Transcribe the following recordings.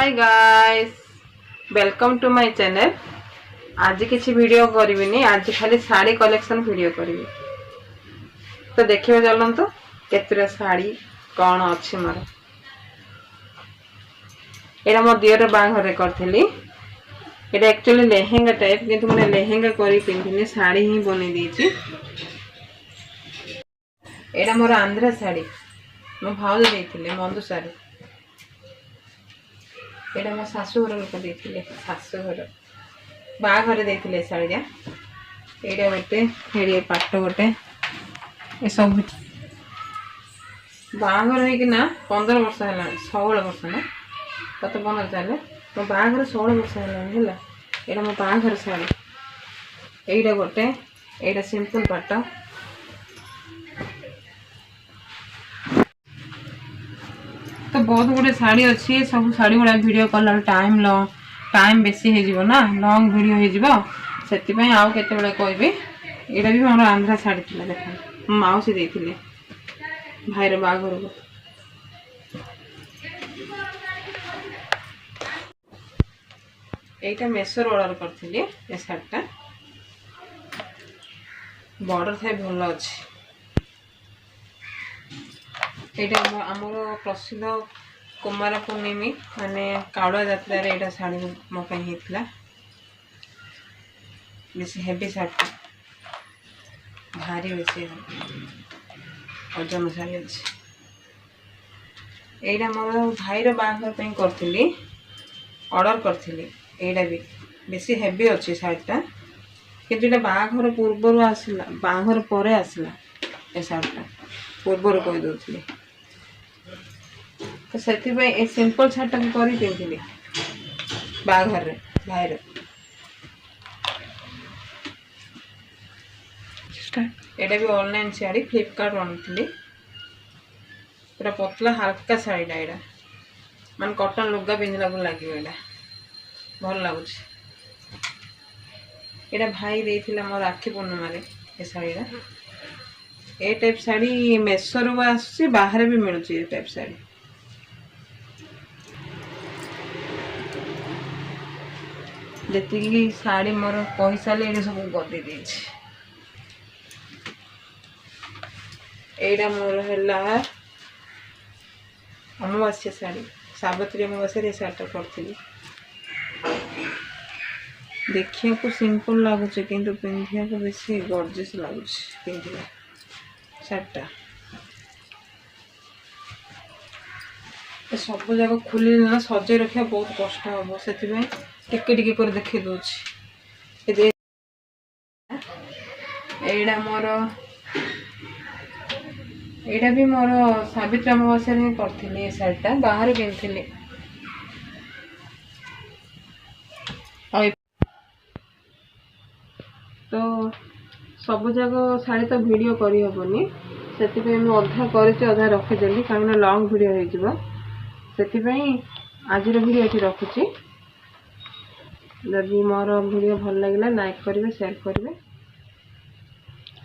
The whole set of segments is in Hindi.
Hi guys, welcome to my channel. आज किसी वीडियो करिविनी, आज खाली साड़ी कलेक्शन वीडियो करी। तो देखिए चलतु केतरा साड़ी कौन अच्छी मोर। एटा मो दियर बाघर करथिली। एटा एक्चुअली लेहेंगा टाइप, किंतु मैंने लेहेंगा करी पिंधिनी, साड़ी ही बने दीची। एटा मोर आंध्रा साड़ी मो भाउज देथिले मंदु साड़ी। एटा मो शाशुघर लोक देथिले, शाशुघर बाघर देथिले साड़ीया। एटा गोटे हेडी पाट गोटे ए सब बाघर है कि ना 15 वर्ष है, 16 वर्ष ना कत बन चले मो बाघर 16 वर्ष है। एटा मो बाघर साड़ी। एटा गोटे एटा सिंपल पाट। तो बहुत गुड़े शाड़ी अच्छी, सब शाड़ी गुड़ा वीडियो कला टाइम बेसी हो ना, लॉन्ग वीडियो हो आउ केते बेले कहबी। एटा भी मोर आंध्रा साड़ी थिला, देख माउसी देथिले भाईर बाघर को। एटा मेसोर ऑर्डर करथिले। ए साड़ीटा बॉर्डर थाई भल अछि। एटा आमर प्रसिद्ध कुमार पूर्णिमी माने कावड़ा जात्रा रे एटा साड़ी मो पे हेतला। बेसी हेवी साड़ी, भारी बेसी ओजन साड़ी अछि। एटा मोर भाईर बाघर पे करथिली, ऑर्डर करथिली। एटा भी बेसी हेवी अछि साड़ीटा, किंतु एटा बाघर पूर्वरु आसिला, बाघर परे आसिला। ए साड़ीटा पूर्वरु कहि दोथिली, तो से ए सिंपल साड़ीटा करी पिंधिली बाघर रे भाईर। एटा भी ऑनलाइन साड़ी, फ्लिपकार्ट आनी। पूरा पतला हल्का साड़ीटा, एटा मान कॉटन लुगा पिंधला को लगे, भल लगुच। एटा भाई देथिला मोर राखी पूर्णिमा रे ए साड़ीटा। ए टाइप साड़ी मेसोर आसी, बाहर भी मिलुची ए टाइप साड़ी। जेतिकी साड़ी मोर कहि साले ए सब गदे देछि। एटा मोर हला अमावास्या साड़ी, सावित्री अमावास्या रे साड़ी करथिली। देखिए को सिंपल लगुच, किंतु पिंधिया को बेसी गॉर्जियस लगुच पिंधिया साड़ीटा। सब जगह खुली ना सजे रखा बहुत कष्ट हम, से टिके टिके कर देखी दूची। एटा मोर, एटा भी मोर सावित्री अमावास्या रे करथिली। ए साड़ीटा बाहर पिंधिली। तो सब जगह शाड़ी तो वीडियो करी हबनी, से अधा कर अधा रखीदेली, कहीं लॉन्ग वीडियो हो। आज वीडियो ये रखुची। जदि मोर वीडियो भल लगे लाइक करेंगे, शेयर करेंगे,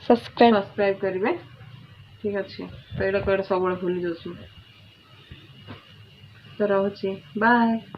सब्सक्राइब करेंगे। ठीक अच्छे। तो ये सब भूली जाऊँ, तो रोचे बाय।